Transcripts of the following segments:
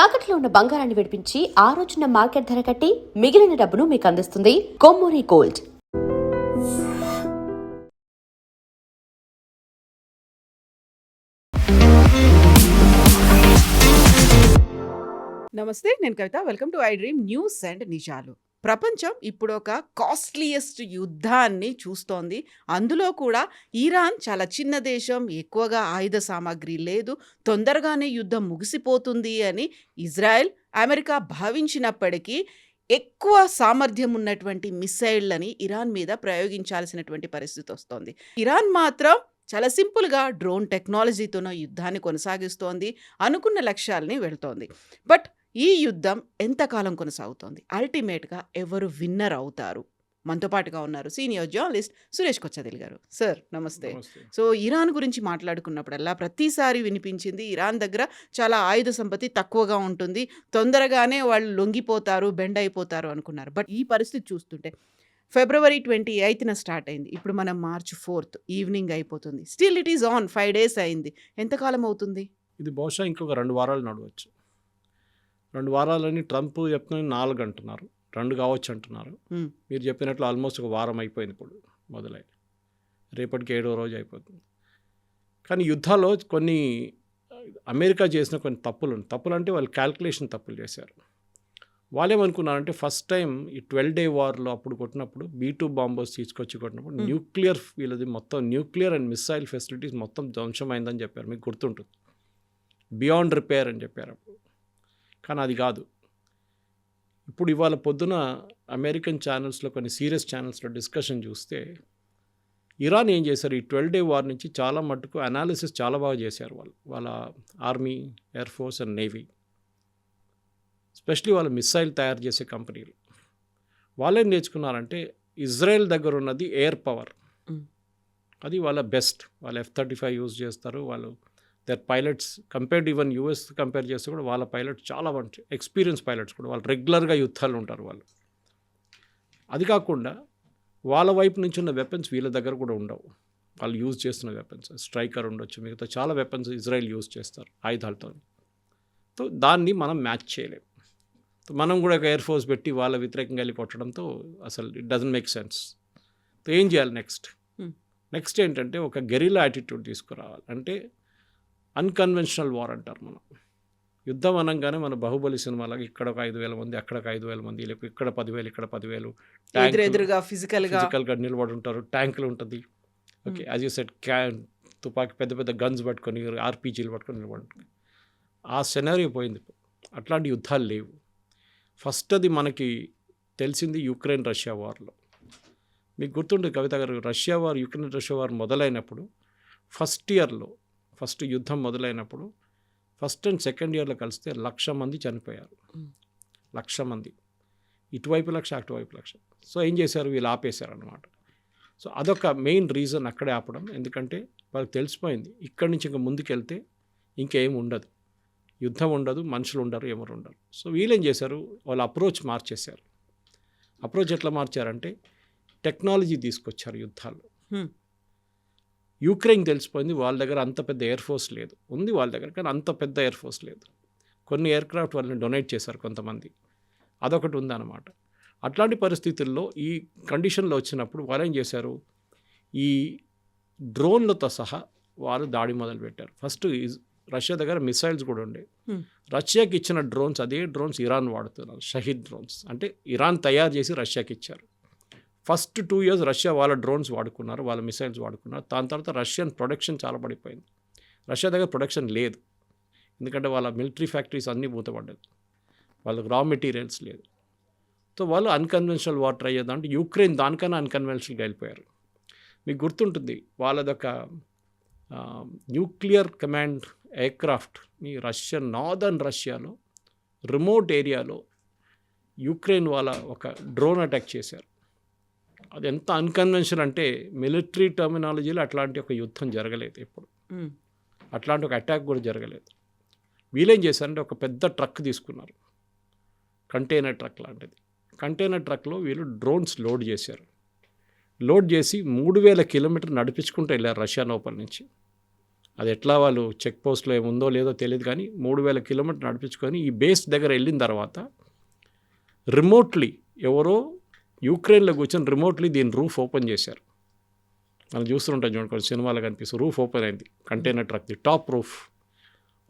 తాకట్లో ఉన్న బంగారాన్ని విడిపించి ఆ రోజున మార్కెట్ ధర కట్టి మిగిలిన డబ్బును మీకు అందిస్తుంది కొమ్మూరి గోల్డ్. నమస్తే, నేను Kavitha. Welcome to I dream news and నిజాలు. ప్రపంచం ఇప్పుడు ఒక కాస్ట్లీయెస్ట్ యుద్ధాన్ని చూస్తోంది. అందులో కూడా ఇరాన్ చాలా చిన్న దేశం, ఎక్కువగా ఆయుధ సామాగ్రి లేదు, తొందరగానే యుద్ధం ముగిసిపోతుంది అని ఇజ్రాయెల్, అమెరికా భావించినప్పటికీ ఎక్కువ సామర్థ్యం ఉన్నటువంటి మిసైళ్లని ఇరాన్ మీద ప్రయోగించాల్సినటువంటి పరిస్థితి వస్తోంది. ఇరాన్ మాత్రం చాలా సింపుల్గా డ్రోన్ టెక్నాలజీతోనో యుద్ధాన్ని కొనసాగిస్తోంది, అనుకున్న లక్ష్యాలని వెళ్తోంది. బట్ ఈ యుద్ధం ఎంతకాలం కొనసాగుతోంది? అల్టిమేట్గా ఎవరు విన్నర్ అవుతారు? మనతో పాటుగా ఉన్నారు సీనియర్ జర్నలిస్ట్ సురేష్ కొచ్చదిల్ గారు. సార్ నమస్తే. సో ఇరాన్ గురించి మాట్లాడుకున్నప్పుడల్లా ప్రతిసారి వినిపించింది ఇరాన్ దగ్గర చాలా ఆయుధ సంపత్తి తక్కువగా ఉంటుంది, తొందరగానే వాళ్ళు లొంగిపోతారు, బెండ్ అయిపోతారు అనుకున్నారు. బట్ ఈ పరిస్థితి చూస్తుంటే February 28న స్టార్ట్ అయింది, ఇప్పుడు మనం March 4th ఈవినింగ్ అయిపోతుంది. Still it is on. 5 days అయింది. ఎంతకాలం అవుతుంది? ఇది బహుశా ఇంకొక 2 వారాలు నడవచ్చు. 2 వారాలని ట్రంప్ చెప్తున్న 4 అంటున్నారు, 2 కావచ్చు అంటున్నారు. మీరు చెప్పినట్లు ఆల్మోస్ట్ ఒక వారం అయిపోయింది. ఇప్పుడు మొదలై రేపటికి 7వ రోజు అయిపోతుంది. కానీ యుద్ధాల్లో కొన్ని అమెరికా చేసిన కొన్ని తప్పులు అంటే వాళ్ళు క్యాల్కులేషన్ తప్పులు చేశారు. వాళ్ళేమనుకున్నారంటే ఫస్ట్ టైం ఈ 12 day వార్లో అప్పుడు కొట్టినప్పుడు B2 బాంబర్స్ తీసుకొచ్చి కొట్టినప్పుడు న్యూక్లియర్ వీళ్ళది మొత్తం న్యూక్లియర్ అండ్ మిసైల్ ఫెసిలిటీస్ మొత్తం ధ్వంసమైందని చెప్పారు. మీకు గుర్తుంటుంది, బియాండ్ రిపేర్ అని చెప్పారు అప్పుడు. కానీ అది కాదు. ఇప్పుడు ఇవాళ పొద్దున అమెరికన్ ఛానల్స్లో కొన్ని సీరియస్ ఛానల్స్లో డిస్కషన్ చూస్తే ఇరాన్ ఏం చేశారు, ఈ 12 day వార్ నుంచి చాలా మట్టుకు అనాలిసిస్ చాలా బాగా చేశారు వాళ్ళ army, air force and navy, especially వాళ్ళు మిసైల్ తయారు చేసే కంపెనీలు. వాళ్ళేం నేర్చుకున్నారంటే ఇజ్రాయెల్ దగ్గర ఉన్నది ఎయిర్ పవర్, అది వాళ్ళ బెస్ట్. వాళ్ళు F-35 యూజ్ చేస్తారు. వాళ్ళు their pilots compared even US compare చేస్తే కూడా వాళ్ళ పైలట్స్ చాలా మంచి ఎక్స్పీరియన్స్ పైలట్స్ కూడా. వాళ్ళు రెగ్యులర్గా యుద్ధాలు ఉంటారు వాళ్ళు. అది కాకుండా వాళ్ళ వైపు నుంచి ఉన్న వెపన్స్ వీళ్ళ దగ్గర కూడా ఉండవు. వాళ్ళు యూజ్ చేస్తున్న వెపన్స్ స్ట్రైకర్ ఉండొచ్చు, మిగతా చాలా వెపన్స్ ఇజ్రాయెల్ యూజ్ చేస్తారు ఆయుధాలతో. సో దాన్ని మనం మ్యాచ్ చేయలేం. మనం కూడా ఒక ఎయిర్ ఫోర్స్ పెట్టి వాళ్ళ వ్యతిరేకంగా వెళ్ళి కొట్టడంతో అసలు ఇట్ డజంట్ మేక్ సెన్స్. ఏం చేయాలి నెక్స్ట్ ఏంటంటే ఒక గెరిల్లా యాటిట్యూడ్ తీసుకురావాలి. అంటే అన్కన్వెన్షనల్ వార్ అంటారు మనం. యుద్ధం అనగానే మన బాహుబలి సినిమాలాగా ఇక్కడ ఒక 5,000 మంది, అక్కడ ఒక 5,000 మంది, లేకపోతే ఇక్కడ 10,000 ఇక్కడ 10,000 ఎదురుగా ఫిజికల్గా నిలబడి ఉంటారు, ట్యాంకులు ఉంటుంది. ఓకే, యాజ్ యూ సెడ్ తుపాకీ పెద్ద పెద్ద గన్స్ పట్టుకొని RPGలు పట్టుకొని నిలబడి ఆ సెనారియో పోయింది. అట్లాంటి యుద్ధాలు లేవు. ఫస్ట్ అది మనకి తెలిసింది యుక్రెయిన్ రష్యా వార్లో. మీకు గుర్తుంటుంది కవిత గారు, యుక్రెయిన్ రష్యా వార్ మొదలైనప్పుడు ఫస్ట్ యుద్ధం మొదలైనప్పుడు ఫస్ట్ అండ్ సెకండ్ ఇయర్లో కలిస్తే 1,00,000 మంది చనిపోయారు. 1,00,000 మంది, ఇటువైపు 1,00,000 అటువైపు 1,00,000. సో ఏం చేశారు, వీళ్ళు ఆపేశారు అనమాట. సో అదొక మెయిన్ రీజన్ అక్కడే ఆపడం. ఎందుకంటే వాళ్ళకి తెలిసిపోయింది ఇక్కడి నుంచి ఇంకా ముందుకెళ్తే ఇంకేం ఉండదు, యుద్ధం ఉండదు, మనుషులు ఉండరు, ఎవరు ఉండరు. సో వీళ్ళేం చేశారు, వాళ్ళ అప్రోచ్ మార్చేశారు. అప్రోచ్ ఎట్లా మార్చారంటే టెక్నాలజీ తీసుకొచ్చారు యుద్ధాల్లో. యుక్రెయిన్ తెలిసిపోయింది వాళ్ళ దగ్గర అంత పెద్ద ఎయిర్ ఫోర్స్ లేదు, ఉంది వాళ్ళ దగ్గర కానీ అంత పెద్ద ఎయిర్ ఫోర్స్ లేదు. కొన్ని ఎయిర్ క్రాఫ్ట్ వాళ్ళని డొనేట్ చేశారు కొంతమంది, అదొకటి ఉందన్నమాట. అట్లాంటి పరిస్థితుల్లో ఈ కండిషన్లో వచ్చినప్పుడు వాళ్ళు ఏం చేశారు, ఈ డ్రోన్లతో సహా వాళ్ళు దాడి మొదలుపెట్టారు. ఫస్ట్ రష్యా దగ్గర మిసైల్స్ కూడా ఉండే. రష్యాకి ఇచ్చిన డ్రోన్స్, అదే డ్రోన్స్ ఇరాన్ వాడుతున్నారు, షహీద్ డ్రోన్స్. అంటే ఇరాన్ తయారు చేసి రష్యాకి ఇచ్చారు. ఫస్ట్ 2 years రష్యా వాళ్ళ డ్రోన్స్ వాడుకున్నారు, వాళ్ళ మిసైల్స్ వాడుకున్నారు. దాని తర్వాత రష్యన్ ప్రొడక్షన్ చాలా పడిపోయింది. రష్యా దగ్గర ప్రొడక్షన్ లేదు, ఎందుకంటే వాళ్ళ మిలిటరీ ఫ్యాక్టరీస్ అన్నీ మూతపడ్డది, వాళ్ళకి రా మెటీరియల్స్ లేదు. సో వాళ్ళు అన్కన్వెన్షనల్ వార్ ట్రై చేద్దాం అంటే యుక్రెయిన్ దానికన్నా అన్కన్వెన్షనల్గా వెళ్ళిపోయారు. మీకు గుర్తుంటుంది వాళ్ళదొక న్యూక్లియర్ కమాండ్ ఎయిర్క్రాఫ్ట్ని నార్దర్న్ రష్యాలో రిమోట్ ఏరియాలో యుక్రెయిన్ వాళ్ళ ఒక డ్రోన్ అటాక్ చేశారు. అది ఎంత అన్కన్వెన్షనల్ అంటే మిలిటరీ టర్మినాలజీలో అట్లాంటి ఒక యుద్ధం జరగలేదు ఎప్పుడు, అట్లాంటి ఒక అటాక్ కూడా జరగలేదు. వీళ్ళేం చేశారంటే ఒక పెద్ద ట్రక్ తీసుకున్నారు, కంటైనర్ ట్రక్ లాంటిది. కంటైనర్ ట్రక్లో వీళ్ళు డ్రోన్స్ లోడ్ చేశారు. లోడ్ చేసి 3,000 కిలోమీటర్లు నడిపించుకుంటూ వెళ్ళారు రష్యా లోపల నుంచి. అది ఎట్లా వాళ్ళు చెక్ పోస్ట్లో ఏముందో లేదో తెలియదు, కానీ 3000 కిలోమీటర్లు నడిపించుకొని ఈ బేస్ దగ్గర వెళ్ళిన తర్వాత రిమోట్లీ ఎవరో యూక్రెయిన్లో కూర్చొని రిమోట్లీ దీని రూఫ్ ఓపెన్ చేశారు. మనం చూస్తుంటాం చూడండి, కొన్ని సినిమాలో కనిపిస్తుంది, రూఫ్ ఓపెన్ అయింది, కంటైనర్ ట్రక్ది టాప్ రూఫ్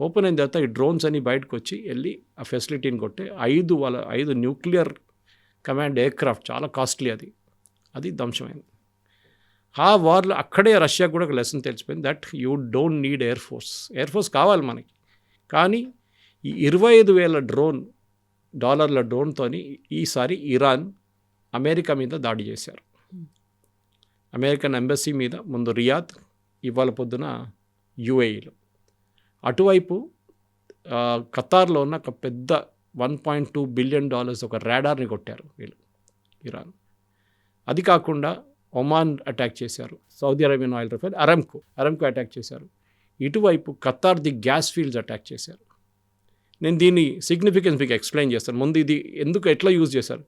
ఓపెన్ అయిన తర్వాత ఈ డ్రోన్స్ అన్ని బయటకు వచ్చి వెళ్ళి ఆ ఫెసిలిటీని కొట్టే 5 న్యూక్లియర్ కమాండ్ ఎయిర్క్రాఫ్ట్, చాలా కాస్ట్లీ అది ధ్వంసమైంది. ఆ వార్లో అక్కడే రష్యాకు కూడా ఒక లెసన్ తెలిసిపోయింది, that you don't need air force కావాలి మనకి. కానీ ఈ 25,000 డాలర్ల డ్రోన్తోని ఈసారి ఇరాన్ అమెరికా మీద దాడి చేశారు. అమెరికన్ ఎంబసీ మీద, ముందు రియాద్, ఇవాళ పొద్దున యుఏఈలో. అటువైపు ఖతార్లో ఉన్న ఒక పెద్ద $1.2 బిలియన్ ఒక రాడార్ని కొట్టారు వీళ్ళు, ఇరాన్. అది కాకుండా ఒమాన్ అటాక్ చేశారు, Saudi Arabian oil refinery Aramco attack చేశారు. ఇటువైపు ఖతార్ది గ్యాస్ ఫీల్డ్స్ అటాక్ చేశారు. నేను దీని సిగ్నిఫికెన్స్ మీకు ఎక్స్ప్లెయిన్ చేస్తాను. ముందు ఇది ఎట్లా యూజ్ చేశారు.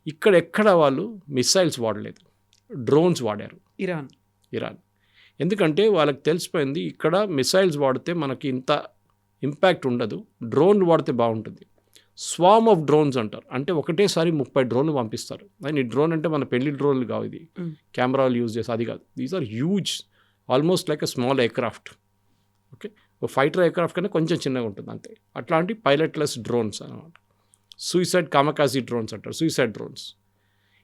ఎక్కడ వాళ్ళు మిసైల్స్ వాడలేదు, డ్రోన్స్ వాడారు ఇరాన్. ఎందుకంటే వాళ్ళకి తెలిసిపోయింది ఇక్కడ మిసైల్స్ వాడితే మనకి ఇంత ఇంపాక్ట్ ఉండదు, డ్రోన్ వాడితే బాగుంటుంది. స్వామ్ ఆఫ్ డ్రోన్స్ అంటారు, అంటే ఒకటేసారి 30 డ్రోన్లు పంపిస్తారు. ఈ డ్రోన్ అంటే మన పెళ్లి డ్రోన్లు కావు, ఇది కెమెరాలు యూజ్ చేసి అది కాదు. These are huge, almost like a small aircraft. Okay, ఒక ఫైటర్ ఎయిర్క్రాఫ్ట్ కన్నా కొంచెం చిన్నగా ఉంటుంది అంతే. అట్లాంటి పైలట్లెస్ డ్రోన్స్ అనమాట. సూసైడ్ కామకాజీ డ్రోన్స్ అంటారు, సూసైడ్ డ్రోన్స్.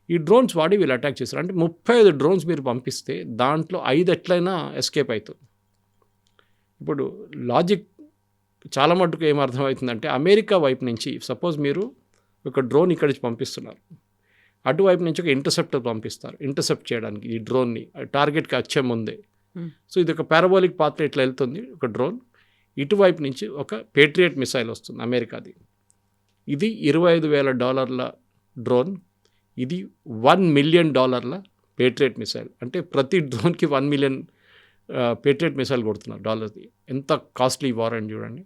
ఈ డ్రోన్స్ వాడి వీళ్ళు అటాక్ చేశారు. అంటే 35 డ్రోన్స్ మీరు పంపిస్తే దాంట్లో 5 ఎట్లయినా ఎస్కేప్ అవుతుంది. ఇప్పుడు లాజిక్ చాలా మటుకు ఏమర్థమవుతుందంటే, అమెరికా వైపు నుంచి సపోజ్ మీరు ఒక డ్రోన్ ఇక్కడి నుంచి పంపిస్తున్నారు, అటువైపు నుంచి ఒక ఇంటర్సెప్టర్ పంపిస్తారు ఇంటర్సెప్ట్ చేయడానికి ఈ డ్రోన్ని టార్గెట్కి వచ్చే ముందే. సో ఇది ఒక పారాబోలిక్ పాత్ర ఇట్లా వెళ్తుంది ఒక డ్రోన్, ఇటువైపు నుంచి ఒక పేట్రియట్ మిసైల్ వస్తుంది అమెరికాది. ఇది $25,000 డ్రోన్, ఇది $1 మిలియన్ పేట్రియట్ మిసైల్. అంటే ప్రతి డ్రోన్కి 1 మిలియన్ పేట్రియట్ మిసైల్ కొడుతున్నారు డాలర్ది. ఎంత కాస్ట్లీ వార్ అని చూడండి.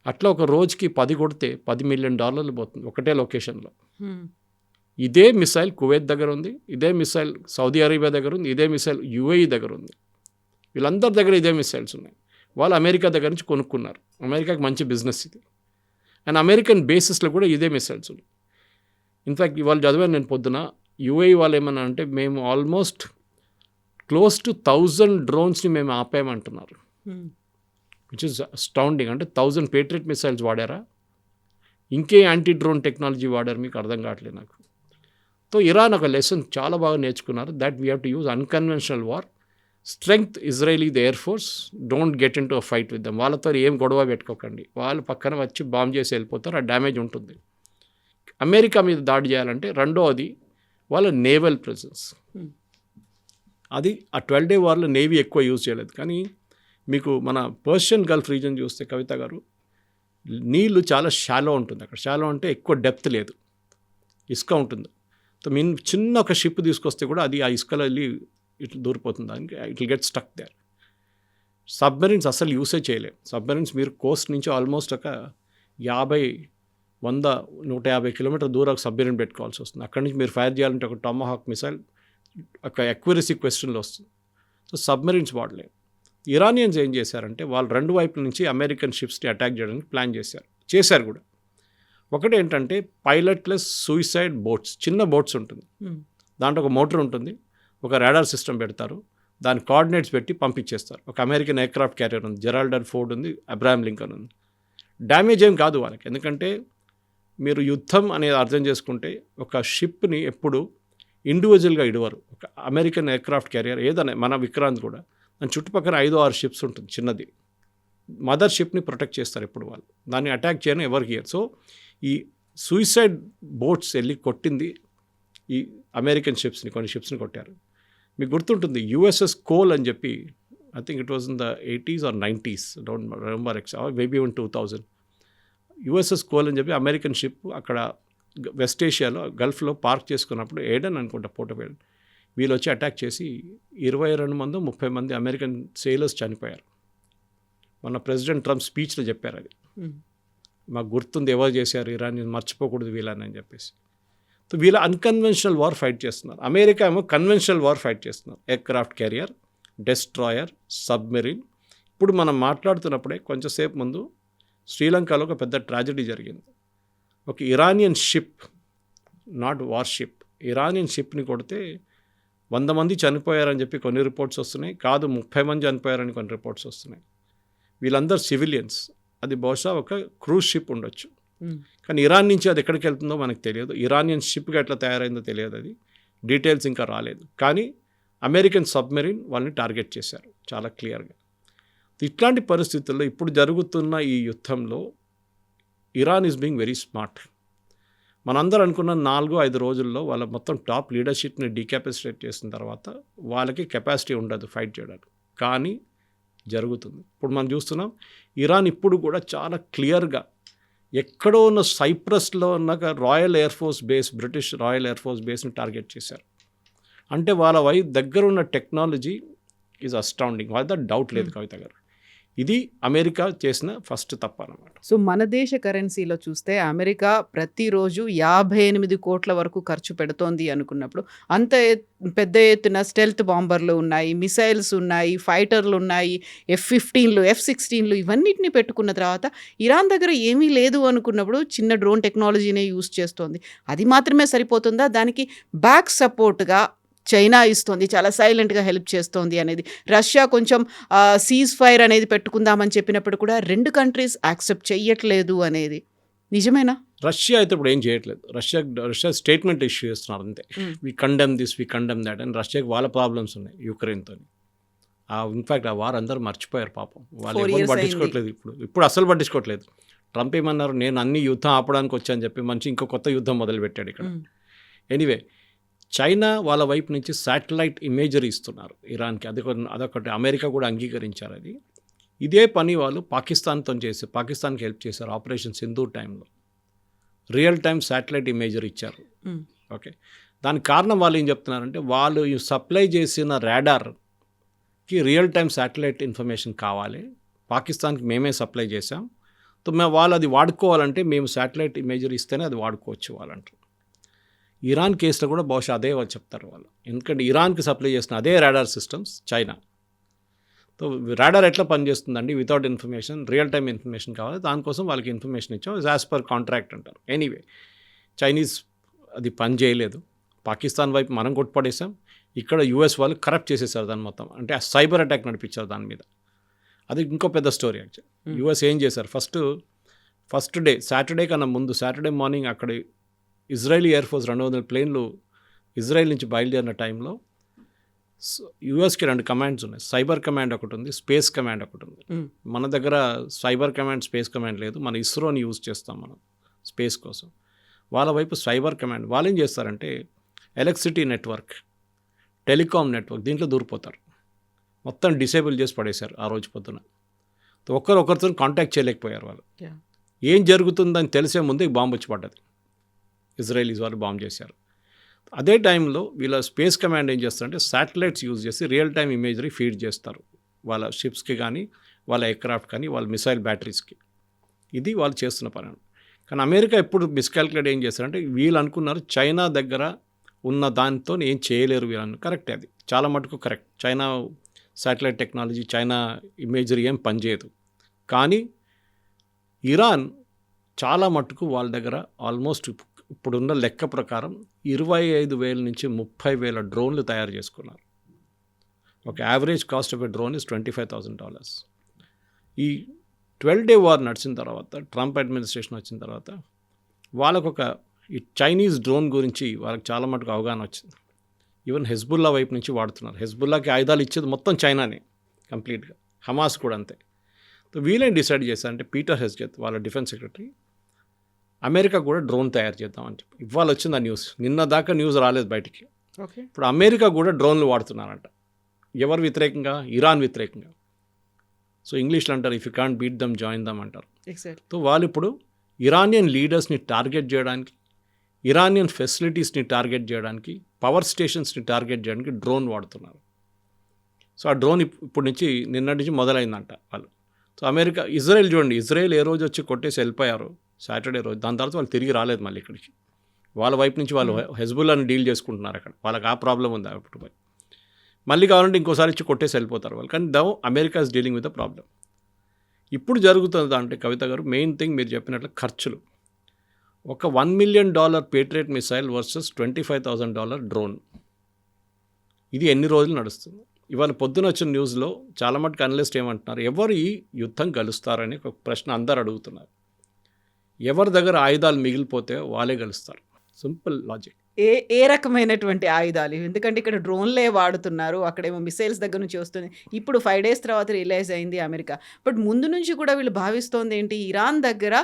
అట్లా ఒక రోజుకి 10 కొడితే $10 మిలియన్ పోతుంది ఒకటే లొకేషన్లో. ఇదే మిసైల్ కువైత్ దగ్గర ఉంది, ఇదే మిసైల్ సౌదీ అరేబియా దగ్గర ఉంది, ఇదే మిసైల్ యుఏఈ దగ్గర ఉంది. వీళ్ళందరి దగ్గర ఇదే మిసైల్స్ ఉన్నాయి. వాళ్ళు అమెరికా దగ్గర నుంచి కొనుక్కున్నారు. అమెరికాకి మంచి బిజినెస్ ఇది. అండ్ అమెరికన్ బేసిస్లో కూడా ఇదే మిసైల్స్ ఉన్నాయి. ఇన్ఫ్యాక్ట్ ఇవాళ చదివాను నేను పొద్దున, యుఏఈ వాళ్ళు ఏమన్నా అంటే మేము ఆల్మోస్ట్ క్లోజ్ టు 1000 డ్రోన్స్ని మేము ఆపేయమంటున్నారు, విచ్ ఇస్ అస్టౌండింగ్. అంటే 1000 పేట్రియట్ మిసైల్స్ వాడారా, ఇంకే యాంటీ డ్రోన్ టెక్నాలజీ వాడారు, మీకు అర్థం కావట్లేదు నాకు. సో ఇరాన్ ఒక లెసన్ చాలా బాగా నేర్చుకున్నారు, that we have to use unconventional war, strength Israeli the air force, don't get in to a fight with them. వాళ్ళతో ఏం గొడవ పెట్టుకోకండి, వాళ్ళు పక్కన వచ్చి బాంబ్ చేసి వెళ్ళిపోతారు, ఆ డ్యామేజ్ ఉంటుంది. అమెరికా మీద దాడి చేయాలంటే రెండోది వాళ్ళ నేవల్ ప్రెజెన్స్. అది ఆ 12 Day వార్లో నేవీ ఎక్కువ యూజ్ చేయలేదు. కానీ మీకు మన పర్షియన్ గల్ఫ్ రీజన్ చూస్తే కవిత గారు, నీళ్ళు చాలా షాలో ఉంటుంది అక్కడ. షాలో అంటే ఎక్కువ డెప్త్ లేదు, ఇసుక ఉంటుంది. సో మీన్ చిన్న ఒక షిప్ తీసుకొస్తే కూడా అది ఆ ఇసుకలో వెళ్ళి ఇట్లా దూరిపోతుంది, దానికి it will get stuck there. Submarines అసలు యూసే చేయలేము. సబ్మెరీన్స్ మీరు కోస్ట్ నుంచి ఆల్మోస్ట్ ఒక 50, 100, 150 కిలోమీటర్ దూరం సబ్మెరీన్ పెట్టుకోవాల్సి వస్తుంది. అక్కడి నుంచి మీరు ఫైర్ చేయాలంటే ఒక టామాహాక్ మిసైల్ ఒక అక్యురసీ క్వశ్చన్లో వస్తుంది. So submarines వాడలేము. ఇరానియన్స్ ఏం చేశారంటే, వాళ్ళు 2 వైపుల నుంచి అమెరికన్ షిప్స్ని అటాక్ చేయడానికి ప్లాన్ చేశారు కూడా. ఒకటి ఏంటంటే పైలట్లెస్ సూసైడ్ బోట్స్, చిన్న బోట్స్ ఉంటుంది, దాంట్లో ఒక మోటార్ ఉంటుంది, ఒక రాడార్ సిస్టమ్ పెడతారు, దాని కోఆర్డినేట్స్ పెట్టి పంపించేస్తారు. ఒక అమెరికన్ ఎయిర్క్రాఫ్ట్ క్యారియర్ ఉంది, జెరాల్డ్ ఆర్ ఫోర్డ్ ఉంది, అబ్రహాం లింకన్ ఉంది. డ్యామేజ్ ఏం కాదు వాళ్ళకి, ఎందుకంటే మీరు యుద్ధం అనేది అర్థం చేసుకుంటే ఒక షిప్ని ఎప్పుడు ఇండివిజువల్గా ఇడవరు. ఒక అమెరికన్ ఎయిర్క్రాఫ్ట్ క్యారియర్ ఏదైనా, మన విక్రాంత్ కూడా దాని చుట్టుపక్కల 5-6 షిప్స్ ఉంటుంది చిన్నది, మదర్ షిప్ని ప్రొటెక్ట్ చేస్తారు ఎప్పుడు వాళ్ళు, దాన్ని అటాక్ చేయని ఎవరికి ఇయర్. సో ఈ సూసైడ్ బోట్స్ వెళ్ళి కొట్టింది ఈ అమెరికన్ షిప్స్ని, కొన్ని షిప్స్ని కొట్టారు. మీకు గుర్తుంటుంది USS కోల్ అని చెప్పి, I think it was in the 80s or 90s, don't remember maybe in 2000. USS coal అని చెప్పి అమెరికన్ షిప్ అక్కడ వెస్ట్ ఏషియాలో గల్ఫ్లో పార్క్ చేసుకున్నప్పుడు, ఏడన్ అనుకుంటా పోర్టోబెల్, వీళ్ళు వచ్చి అటాక్ చేసి 22 మంది 30 మంది అమెరికన్ సెయిలర్స్ చనిపోయారు. మన ప్రెసిడెంట్ ట్రంప్ స్పీచ్లో చెప్పారు, అది మాకు గుర్తుంది ఎవరు చేశారు, ఇరాన్ మర్చిపోకూడదు వీళ్ళని అని చెప్పేసి. సో వీళ్ళ అన్కన్వెన్షనల్ వార్ ఫైట్ చేస్తున్నారు. అమెరికా ఏమో కన్వెన్షనల్ వార్ ఫైట్ చేస్తున్నారు. ఎయిర్క్రాఫ్ట్ క్యారియర్, డెస్ట్రాయర్, సబ్మెరీన్, ఇప్పుడు మనం మాట్లాడుతున్నప్పుడే కొంచెంసేపు ముందు శ్రీలంకలో ఒక పెద్ద ట్రాజడీ జరిగింది. ఒక Iranian ship, not warship, Iranian షిప్ని కొడితే 100 మంది చనిపోయారని చెప్పి కొన్ని రిపోర్ట్స్ వస్తున్నాయి, కాదు 30 మంది చనిపోయారని కొన్ని రిపోర్ట్స్ వస్తున్నాయి. వీళ్ళందరూ సివిలియన్స్. అది బహుశా ఒక క్రూజ్ షిప్ ఉండొచ్చు, కానీ ఇరాన్ నుంచి అది ఎక్కడికి వెళ్తుందో మనకు తెలియదు. ఇరానియన్ షిప్గా ఎట్లా తయారైందో తెలియదు, అది డీటెయిల్స్ ఇంకా రాలేదు. కానీ అమెరికన్ సబ్మెరీన్ వాళ్ళని టార్గెట్ చేశారు చాలా క్లియర్గా. ఇట్లాంటి పరిస్థితుల్లో ఇప్పుడు జరుగుతున్న ఈ యుద్ధంలో Iran is being very smart. మనందరూ అనుకున్న 4-5 రోజుల్లో వాళ్ళ మొత్తం టాప్ లీడర్షిప్ని డీకెపాసిటేట్ చేసిన తర్వాత వాళ్ళకి కెపాసిటీ ఉండదు ఫైట్ చేయడానికి, కానీ జరుగుతుంది. ఇప్పుడు మనం చూస్తున్నాం ఇరాన్ ఇప్పుడు కూడా చాలా క్లియర్గా ఎక్కడో ఉన్న సైప్రస్లో ఉన్న royal air force base, British royal air force బేస్ని టార్గెట్ చేశారు. అంటే వాళ్ళ దగ్గర ఉన్న టెక్నాలజీ ఈజ్ అస్టౌండింగ్, వాళ్ళ డౌట్ లేదు కవిత గారు. ఇది అమెరికా చేసిన ఫస్ట్ తప్పు అన్నమాట. సో మన దేశ కరెన్సీలో చూస్తే అమెరికా ప్రతిరోజు 58 కోట్ల వరకు ఖర్చు పెడుతోంది అనుకున్నప్పుడు, అంత పెద్ద ఎత్తున స్టెల్త్ బాంబర్లు ఉన్నాయి, మిసైల్స్ ఉన్నాయి, ఫైటర్లు ఉన్నాయి, F-15లు, F-16లు ఇవన్నిటిని పెట్టుకున్న తర్వాత ఇరాన్ దగ్గర ఏమీ లేదు అనుకున్నప్పుడు చిన్న డ్రోన్ టెక్నాలజీనే యూజ్ చేస్తోంది. అది మాత్రమే సరిపోతుందా? దానికి బ్యాక్ సపోర్ట్గా చైనా ఇస్తోంది, చాలా సైలెంట్గా హెల్ప్ చేస్తోంది అనేది. రష్యా కొంచెం సీజ్ ఫైర్ అనేది పెట్టుకుందామని చెప్పినప్పుడు కూడా 2 కంట్రీస్ యాక్సెప్ట్ చెయ్యట్లేదు అనేది నిజమేనా? రష్యా అయితే ఇప్పుడు ఏం చేయట్లేదు. రష్యా స్టేట్మెంట్ ఇష్యూ చేస్తున్నారు అంతే. We condemn this, we condemn that అని. రష్యాకి వాళ్ళ ప్రాబ్లమ్స్ ఉన్నాయి యుక్రెయిన్తో. ఇన్ఫ్యాక్ట్ ఆ వార్ అందరూ మర్చిపోయారు పాపం. వాళ్ళు ఎవరు పట్టించుకోవట్లేదు. ఇప్పుడు అసలు పట్టించుకోవట్లేదు. ట్రంప్ ఏమన్నారు, నేను అన్ని యుద్ధం ఆపడానికి వచ్చాను చెప్పి మంచి ఇంకో కొత్త యుద్ధం మొదలుపెట్టాడు ఇక్కడ. ఎనీవే, చైనా వాళ్ళ వైపు నుంచి శాటిలైట్ ఇమేజరీ ఇస్తున్నారు ఇరాన్కి. అదొకటి అమెరికా కూడా అంగీకరించారు అది. ఇదే పని వాళ్ళు పాకిస్తాన్కి హెల్ప్ చేశారు ఆపరేషన్ సింధూర్ టైంలో. రియల్ టైం శాటిలైట్ ఇమేజరీ ఇచ్చారు. ఓకే, దానికి కారణం వాళ్ళు ఏం చెప్తున్నారంటే, వాళ్ళు సప్లై చేసిన రాడార్కి రియల్ టైం శాటిలైట్ ఇన్ఫర్మేషన్ కావాలి, పాకిస్తాన్కి మేమే సప్లై చేసాం, వాళ్ళు అది వాడుకోవాలంటే మేము శాటిలైట్ ఇమేజరీ ఇస్తేనే అది వాడుకోవచ్చు వాళ్ళంటారు. ఇరాన్ కేసులో కూడా బహుశా అదే వాళ్ళు చెప్తారు వాళ్ళు, ఎందుకంటే ఇరాన్కి సప్లై చేసిన అదే radar systems China. So radar ఎట్లా పనిచేస్తుందండి without information, real time information కావాలి, దానికోసం వాళ్ళకి ఇన్ఫర్మేషన్ ఇచ్చాం, యాజ్ పర్ కాంట్రాక్ట్ అంటారు. ఎనీవే, చైనీస్ అది పని చేయలేదు. పాకిస్తాన్ వైపు మనం కొట్టుపడేసాం, ఇక్కడ యూఎస్ వాళ్ళు కరప్ట్ చేసేసారు దాన్ని మొత్తం. అంటే ఆ సైబర్ అటాక్ నడిపించారు దాని మీద. అది ఇంకో పెద్ద స్టోరీ యాక్చువల్. యూఎస్ ఏం చేశారు, ఫస్ట్ డే సాటర్డే కన్నా ముందు, సాటర్డే మార్నింగ్ అక్కడ ఇజ్రాయలీ ఎయిర్ ఫోర్స్ 200 ప్లేన్లు ఇజ్రాయెల్ నుంచి బయలుదేరిన టైంలో యూఎస్కి 2 కమాండ్స్ ఉన్నాయి. సైబర్ కమాండ్ ఒకటి ఉంది, స్పేస్ కమాండ్ ఒకటి ఉంది. మన దగ్గర సైబర్ కమాండ్, స్పేస్ కమాండ్ లేదు. మన ఇస్రోని యూజ్ చేస్తాం మనం స్పేస్ కోసం. వాళ్ళ వైపు సైబర్ కమాండ్. వాళ్ళు ఏం చేస్తారంటే ఎలక్ట్రిసిటీ నెట్వర్క్, టెలికాం నెట్వర్క్ దీంట్లో దూరిపోతారు. మొత్తం డిసేబుల్ చేసి పడేశారు ఆ రోజు పొద్దున. ఒకరితో కాంటాక్ట్ చేయలేకపోయారు వాళ్ళు. ఏం జరుగుతుందని తెలిసే ముందే బాంబు వచ్చి పడ్డది. ఇజ్రాయలీస్ వాళ్ళు బాంబు చేశారు. అదే టైంలో వీళ్ళ స్పేస్ కమాండ్ ఏం చేస్తారంటే శాటిలైట్స్ యూజ్ చేసి రియల్ టైం ఇమేజరీ ఫీడ్ చేస్తారు వాళ్ళ షిప్స్కి కానీ, వాళ్ళ ఎయిర్క్రాఫ్ట్ కానీ, వాళ్ళ మిసైల్ బ్యాటరీస్కి. ఇది వాళ్ళు చేస్తున్న పని. కానీ అమెరికా ఎప్పుడు మిస్కాల్కులేట్ ఏం చేస్తారంటే, వీళ్ళు అనుకున్నారు చైనా దగ్గర ఉన్న దానితో ఏం చేయలేరు వీళ్ళని. కరెక్టే, అది చాలా మటుకు correct. China satellite technology, China imagery ఏం పనిచేయదు. కానీ ఇరాన్ చాలా మటుకు వాళ్ళ దగ్గర ఆల్మోస్ట్ ఇప్పుడున్న లెక్క ప్రకారం 25,000 నుంచి 30,000 డ్రోన్లు తయారు చేసుకున్నారు. ఒక average cost of a drone is $25,000. ఈ 12-డే వార్ నడిచిన తర్వాత, ట్రంప్ అడ్మినిస్ట్రేషన్ వచ్చిన తర్వాత వాళ్ళకొక ఈ చైనీస్ డ్రోన్ గురించి వాళ్ళకి చాలా మటుకు అవగాహన వచ్చింది. ఈవెన్ హెజ్బుల్లా వైపు నుంచి వాడుతున్నారు. హెజ్బుల్లాకి ఆయుధాలు ఇచ్చేది మొత్తం చైనానే కంప్లీట్గా, హమాస్ కూడా అంతే. వీళ్ళేం డిసైడ్ చేశారంటే, పీటర్ హెగ్సెత్ వాళ్ళ డిఫెన్స్ సెక్రటరీ, అమెరికా కూడా డ్రోన్ తయారు చేద్దామని చెప్పి. ఇవాళ వచ్చింది ఆ న్యూస్. నిన్న దాకా న్యూస్ రాలేదు బయటికి. ఇప్పుడు అమెరికా కూడా డ్రోన్లు వాడుతున్నారంట. ఎవరు వ్యతిరేకంగా? ఇరాన్ వ్యతిరేకంగా. సో ఇంగ్లీష్లో అంటారు, if you can't beat them join them అంటారు. సో వాళ్ళు ఇప్పుడు ఇరానియన్ లీడర్స్ని టార్గెట్ చేయడానికి, ఇరానియన్ ఫెసిలిటీస్ని టార్గెట్ చేయడానికి, పవర్ స్టేషన్స్ని టార్గెట్ చేయడానికి డ్రోన్ వాడుతున్నారు. సో ఆ డ్రోన్ ఇప్పుడు నుంచి నిన్నటి నుంచి మొదలైందంట వాళ్ళు. సో అమెరికా, ఇజ్రాయెల్ చూడండి, ఇజ్రాయెల్ ఏ రోజు వచ్చి కొట్టేసి వెళ్ళిపోయారు సాటర్డే రోజు. దాని తర్వాత వాళ్ళు తిరిగి రాలేదు మళ్ళీ ఇక్కడికి. వాళ్ళ వైపు నుంచి వాళ్ళు హెజ్బుల్లాని డీల్ చేసుకుంటున్నారు అక్కడ. వాళ్ళకి ఆ ప్రాబ్లం ఉంది అప్పుడు. మళ్ళీ కావాలంటే ఇంకోసారి ఇచ్చి కొట్టేసి వెళ్ళిపోతారు వాళ్ళు. కానీ America is dealing with the problem. ఇప్పుడు జరుగుతుంది అంటే కవిత గారు మెయిన్ థింగ్ మీరు చెప్పినట్లు ఖర్చులు. ఒక $1 million patriot missile versus $25,000 drone. ఇది ఎన్ని రోజులు నడుస్తుంది? ఇవాళ పొద్దున వచ్చిన న్యూస్లో చాలా మటుకు అనలిస్ట్ ఏమంటున్నారు, ఎవరు ఈ యుద్ధం గెలుస్తారని ఒక ప్రశ్న అందరు అడుగుతున్నారు. ఎవరి దగ్గర ఆయుధాలు మిగిలిపోతే వాళ్ళే గెలుస్తారు. Simple logic. ఏ రకమైనటువంటి ఆయుధాలు? ఎందుకంటే ఇక్కడ డ్రోన్లే వాడుతున్నారు, అక్కడేమో మిసైల్స్ దగ్గర నుంచి వస్తుంది. ఇప్పుడు 5 days తర్వాత రిలైజ్ అయింది అమెరికా. బట్ ముందు నుంచి కూడా వీళ్ళు భావిస్తోంది ఏంటి, ఇరాన్ దగ్గర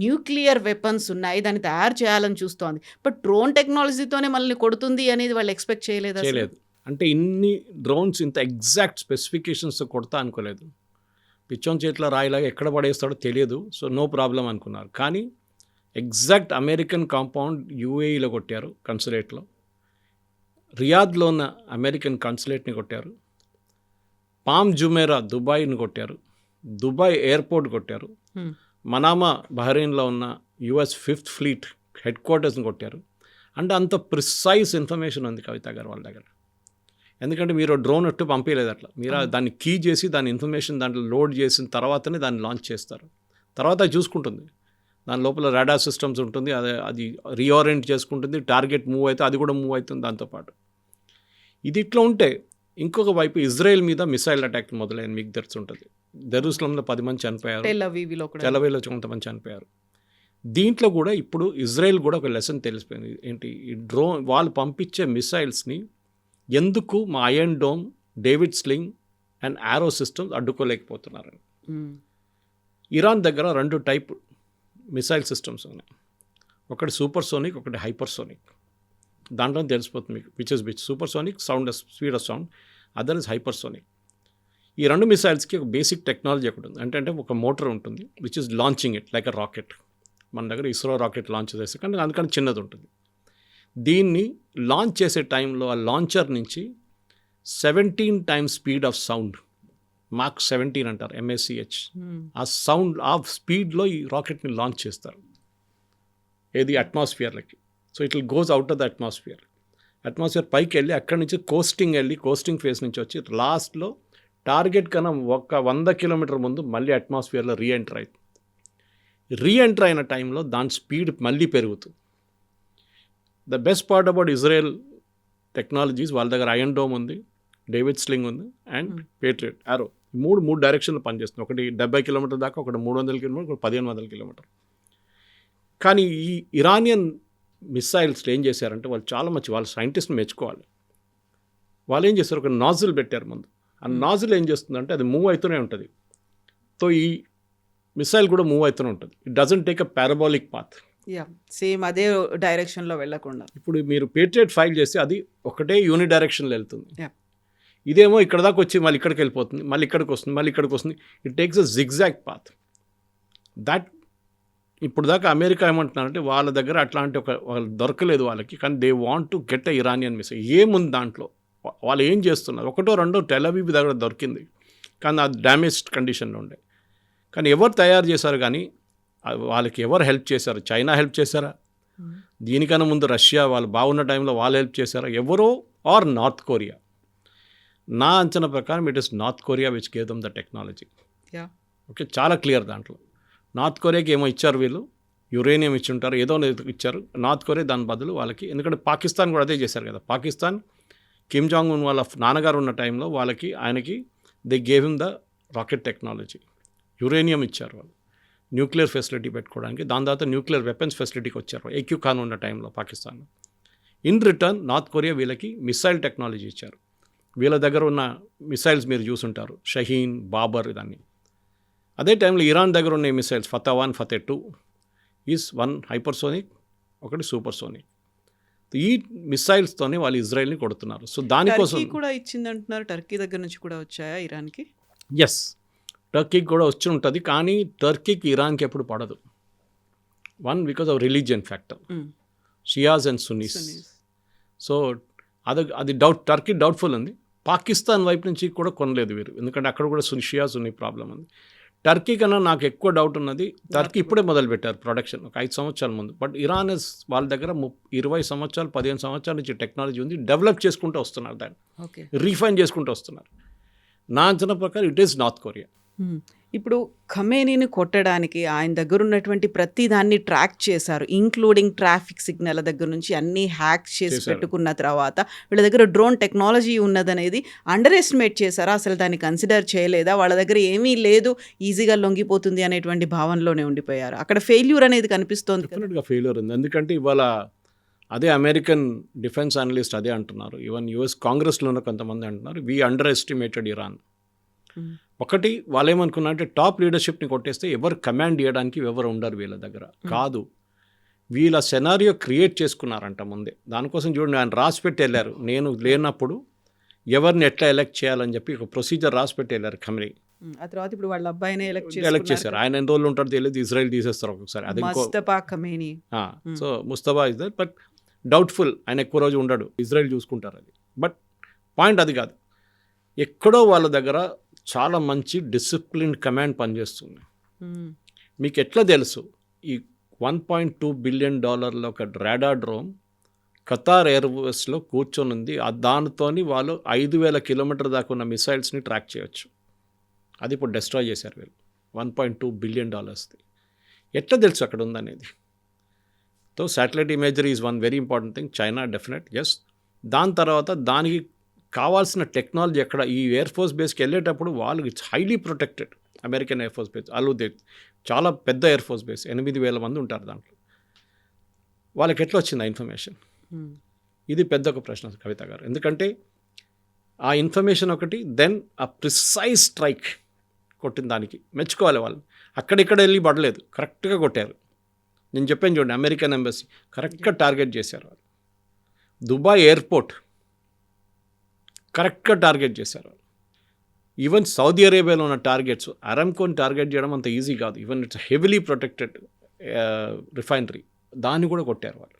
న్యూక్లియర్ వెపన్స్ ఉన్నాయి, దాన్ని తయారు చేయాలని చూస్తోంది. బట్ డ్రోన్ టెక్నాలజీతోనే మనల్ని కొడుతుంది అనేది వాళ్ళు ఎక్స్పెక్ట్ చేయలేదు. అంటే ఇన్ని డ్రోన్స్ ఇంత ఎగ్జాక్ట్ స్పెసిఫికేషన్స్ కొడతా అనుకోలేదు. పిచ్చోన్ చేతిలో రాయిలాగా ఎక్కడ పడేస్తాడో తెలియదు, సో నో ప్రాబ్లం అనుకున్నారు. కానీ ఎగ్జాక్ట్ అమెరికన్ కాంపౌండ్ యూఏఈలో కొట్టారు, కన్సులేట్లో. రియాద్లో ఉన్న అమెరికన్ కన్సులేట్ని కొట్టారు. పామ్ జుమేరా దుబాయ్ని కొట్టారు. దుబాయ్ ఎయిర్పోర్ట్ కొట్టారు. మనామా బహ్రెయిన్లో ఉన్న US 5th ఫ్లీట్ హెడ్ క్వార్టర్స్ని కొట్టారు. అంటే అంత ప్రిసైజ్ ఇన్ఫర్మేషన్ ఉంది కవిత గారు వాళ్ళ దగ్గర. ఎందుకంటే మీరు డ్రోన్ అట్టు పంపించలేదు అట్లా, మీరు దాన్ని కీ చేసి దాని ఇన్ఫర్మేషన్ దాంట్లో లోడ్ చేసిన తర్వాతనే దాన్ని లాంచ్ చేస్తారు. తర్వాత చూసుకుంటుంది, దాని లోపల రాడార్ సిస్టమ్స్ ఉంటుంది, అది రీఓరియంట్ చేసుకుంటుంది, టార్గెట్ మూవ్ అయితే అది కూడా మూవ్ అవుతుంది దాంతోపాటు. ఇది ఇట్లా ఉంటే ఇంకొక వైపు ఇజ్రాయెల్ మీద మిసైల్ అటాక్ మొదలైన మీకు తెలుసుంటుంది. జెరూసలంలో 10 మంది చనిపోయారు, తెలవీలో కొంతమంది చనిపోయారు. దీంట్లో కూడా ఇప్పుడు ఇజ్రాయెల్ కూడా ఒక లెసన్ తెలిసిపోయింది ఏంటి, ఈ డ్రోన్ వాళ్ళు పంపించే మిసైల్స్ని ఎందుకు మా iron dome, David sling and arrow systems అడ్డుకోలేకపోతున్నారని. ఇరాన్ దగ్గర 2 టైప్ మిసైల్ సిస్టమ్స్ ఉన్నాయి. ఒకటి సూపర్సోనిక్, ఒకటి హైపర్సోనిక్. దాంట్లో తెలిసిపోతుంది మీకు which is which. Supersonic sound speed of sound, other is hypersonic. ఈ 2 మిసైల్స్కి ఒక బేసిక్ టెక్నాలజీ ఒకటి ఉంది. అంటే ఒక మోటార్ ఉంటుంది which is launching it like a rocket. మన దగ్గర ఇస్రో రాకెట్ లాంచ్ చేస్తే కానీ అందుకని చిన్నది ఉంటుంది. దీన్ని లాంచ్ చేసే టైంలో ఆ లాంచర్ నుంచి 17 times స్పీడ్ ఆఫ్ సౌండ్, మాక్ 17 అంటారు, MACH, ఆ సౌండ్ ఆ స్పీడ్లో ఈ రాకెట్ని లాంచ్ చేస్తారు ఏది అట్మాస్ఫియర్లకి. So it will goes out of the atmosphere పైకి వెళ్ళి అక్కడి నుంచి కోస్టింగ్ ఫేస్ నుంచి వచ్చి లాస్ట్లో టార్గెట్ కన్నా 100 kilometers ముందు మళ్ళీ అట్మాస్ఫియర్లో రీఎంటర్ అయిన టైంలో దాని స్పీడ్ మళ్ళీ పెరుగుతుంది. The best part about Israel technologies, వాళ్ళ దగ్గర ఐరన్ డోమ్ ఉంది, డేవిడ్ స్లింగ్ ఉంది అండ్ పేట్రియట్ ఆరో. మూడు డైరెక్షన్లో పనిచేస్తుంది. ఒకటి 70 kilometers దాకా, ఒకటి 300 kilometers, ఒకటి 1500 kilometers. కానీ ఈ ఇరానియన్ మిసైల్స్ ఏం చేశారంటే వాళ్ళు చాలా మంచి, వాళ్ళ సైంటిస్ట్ని మెచ్చుకోవాలి. వాళ్ళు ఏం చేస్తారు, ఒక నాజిల్ పెట్టారు ముందు. ఆ నాజిల్ ఏం చేస్తుందంటే అది మూవ్ అవుతూనే ఉంటుంది. సో ఈ మిసైల్ కూడా మూవ్ అవుతూనే ఉంటుంది. It doesn't take a parabolic path. Same అదే డైరెక్షన్లో వెళ్ళకుండా. ఇప్పుడు మీరు పేట్రియట్ ఫైల్ చేస్తే అది ఒకటే యూని డైరెక్షన్లో వెళ్తుంది. ఇదేమో ఇక్కడ దాకా వచ్చి మళ్ళీ ఇక్కడికి వెళ్ళిపోతుంది, మళ్ళీ ఇక్కడికి వస్తుంది. It takes a zigzag path. That ఇప్పుడు దాకా అమెరికా ఏమంటున్నారంటే వాళ్ళ దగ్గర అట్లాంటి వాళ్ళు దొరకలేదు వాళ్ళకి, కానీ they want to get a Iranian missile. ఏముంది దాంట్లో, వాళ్ళు ఏం చేస్తున్నారు, 1-2 టెల్ అవీవ్ దగ్గర దొరికింది, కానీ అది డ్యామేజ్డ్ కండిషన్లో ఉండే. కానీ ఎవరు తయారు చేశారు, కానీ వాళ్ళకి ఎవరు హెల్ప్ చేశారు? చైనా హెల్ప్ చేశారా? దీనికన్నా ముందు రష్యా వాళ్ళు బాగున్న టైంలో వాళ్ళు హెల్ప్ చేశారా? ఎవరో ఆర్ నార్త్ కొరియా? నా అంచనా ప్రకారం it is north Korea which gave them the technology. Okay, చాలా క్లియర్ దాంట్లో. నార్త్ కొరియాకి ఏమో ఇచ్చారు వీళ్ళు, యురేనియం ఇచ్చి ఉంటారు, ఏదో ఇచ్చారు నార్త్ కొరియా దాని బదులు వాళ్ళకి. ఎందుకంటే పాకిస్తాన్ కూడా అదే చేశారు కదా. పాకిస్తాన్ కిమ్ జాంగ్ ఉన్ వాళ్ళ నాన్నగారు ఉన్న టైంలో ఆయనకి they gave him the rocket technology. Uranium ఇచ్చారు వాళ్ళు న్యూక్లియర్ ఫెసిలిటీ పెట్టుకోవడానికి. దాని తర్వాత న్యూక్లియర్ వెపన్స్ ఫెసిలిటీకి వచ్చారు ఏక్యూ ఖాన్ ఉన్న టైంలో Pakistan. In return north Korea వీళ్ళకి మిసైల్ టెక్నాలజీ ఇచ్చారు. వీళ్ళ దగ్గర ఉన్న మిసైల్స్ మీరు చూసుంటారు, షహీన్, బాబర్, ఇదాన్ని. అదే టైంలో ఇరాన్ దగ్గర ఉన్న missiles Fatah 1, Fatah 2 is 1 hypersonic, ఒకటి సూపర్సోనిక్. ఈ మిసైల్స్తోనే వాళ్ళు ఇజ్రాయెల్ని కొడుతున్నారు. సో దానికోసం కూడా ఇచ్చిందంటున్నారు. టర్కీ దగ్గర నుంచి కూడా వచ్చాయా ఇరాన్కి? ఎస్, టర్కీకి కూడా వచ్చి ఉంటుంది, కానీ టర్కీకి ఇరాన్కి ఎప్పుడు పడదు. 1 because of religion factor, Shias and Sunny's. So అది టర్కీ డౌట్ఫుల్ ఉంది. పాకిస్తాన్ వైపు నుంచి కూడా కొనలేదు వీరు, ఎందుకంటే అక్కడ కూడా షియా సున్నీ ప్రాబ్లం ఉంది. టర్కీ కన్నా నాకు ఎక్కువ డౌట్ ఉన్నది, టర్కీ ఇప్పుడే మొదలుపెట్టారు ప్రొడక్షన్ ఒక 5 సంవత్సరాల ముందు. బట్ ఇరాన్ వాళ్ళ దగ్గర 20 సంవత్సరాలు 15 సంవత్సరాల నుంచి టెక్నాలజీ ఉంది, డెవలప్ చేసుకుంటూ వస్తున్నారు, దాన్ని ఓకే. రీఫైన్ చేసుకుంటూ వస్తున్నారు. నా అంచనా ప్రకారం ఇట్ ఈస్ నార్త్ కొరియా. ఇప్పుడు ఖమేనీని కొట్టడానికి ఆయన దగ్గర ఉన్నటువంటి ప్రతి దాన్ని ట్రాక్ చేశారు, ఇంక్లూడింగ్ ట్రాఫిక్ సిగ్నల్ దగ్గర నుంచి అన్నీ హ్యాక్ చేసి పెట్టుకున్న తర్వాత వీళ్ళ దగ్గర డ్రోన్ టెక్నాలజీ ఉన్నదనేది అండర్ ఎస్టిమేట్ చేశారా? అసలు దాన్ని కన్సిడర్ చేయలేదా? వాళ్ళ దగ్గర ఏమీ లేదు, ఈజీగా లొంగిపోతుంది అనేటువంటి భావనలోనే ఉండిపోయారు. అక్కడ ఫెయిల్యూర్ అనేది కనిపిస్తోంది. డెఫినెట్గా ఫెయిల్యూర్ ఉంది. ఎందుకంటే ఇవాళ అదే అమెరికన్ డిఫెన్స్ అనలిస్ట్ అదే అంటున్నారు, ఈవెన్ యుఎస్ కాంగ్రెస్లో ఉన్న కొంతమంది అంటున్నారు, వీ అండర్ ఎస్టిమేటెడ్ ఇరాన్. ఒకటి వాళ్ళు ఏమనుకున్నారంటే టాప్ లీడర్షిప్ని కొట్టేస్తే ఎవరు కమాండ్ చేయడానికి ఎవరు ఉండరు వీళ్ళ దగ్గర. కాదు, వీళ్ళ సెనారియో క్రియేట్ చేసుకున్నారంట ముందే. దానికోసం చూడండి, ఆయన రాసి పెట్టి వెళ్ళారు, నేను లేనప్పుడు ఎవరిని ఎట్లా ఎలక్ట్ చేయాలని చెప్పి ఒక ప్రొసీజర్ రాసి పెట్టి వెళ్ళారు ఖమేనీ. ఆ తర్వాత ఇప్పుడు వాళ్ళ అబ్బాయినే ఎలక్ట్ చేశారు. ఆయన ఎన్ని రోజులు ఉంటారో తెలియదు, ఇజ్రాయెల్ తీసేస్తారు ఒక్కొక్కసారి. అది Mustafa Khamenei. So Mustafa is that, but doubtful, ఆయన ఎక్కువ రోజు ఉండడు, ఇజ్రాయెల్ చూసుకుంటారు అది. బట్ పాయింట్ అది కాదు, ఎక్కడో వాళ్ళ దగ్గర చాలా మంచి డిసిప్లిన్ కమాండ్ పనిచేస్తుంది. మీకు ఎట్లా తెలుసు? ఈ $1.2 బిలియన్ ఒక రాడార్ డ్రోన్ ఖతార్ ఎయిర్వేస్లో కూర్చొని ఉంది. దానితోని వాళ్ళు 5,000 కిలోమీటర్ దాకా ఉన్న మిసైల్స్ని ట్రాక్ చేయొచ్చు. అది ఇప్పుడు డెస్ట్రాయ్ చేశారు వీళ్ళు, $1.2 బిలియన్. ఎట్లా తెలుసు అక్కడ ఉందనేది? So satellite imagery is one very important thing. China definite, yes. దాని తర్వాత దానికి కావాల్సిన టెక్నాలజీ ఎక్కడ, ఈ ఎయిర్ ఫోర్స్ బేస్కి వెళ్ళేటప్పుడు వాళ్ళు it's highly protected. American air force base అలుదే చాలా పెద్ద ఎయిర్ ఫోర్స్ బేస్, 8,000 మంది ఉంటారు దాంట్లో. వాళ్ళకి ఎట్లా వచ్చింది ఆ ఇన్ఫర్మేషన్? ఇది పెద్ద ఒక ప్రశ్న కవిత గారు. ఎందుకంటే ఆ ఇన్ఫర్మేషన్ ఒకటి, దెన్ ఆ ప్రిసైజ్ స్ట్రైక్ కొట్టిన దానికి మెచ్చుకోవాలి వాళ్ళు. అక్కడిక్కడ వెళ్ళి పడలేదు, కరెక్ట్గా కొట్టారు. నేను చెప్పాను చూడండి, అమెరికన్ ఎంబసీ కరెక్ట్గా టార్గెట్ చేశారు వాళ్ళు. దుబాయ్ ఎయిర్పోర్ట్ కరెక్ట్గా టార్గెట్ చేశారు. ఈవెన్ సౌదీ అరేబియాలో ఉన్న టార్గెట్స్, అరామ్కోని టార్గెట్ చేయడం అంత ఈజీ కాదు. Even it's heavily protected refinery, దాన్ని కూడా కొట్టారు వాళ్ళు.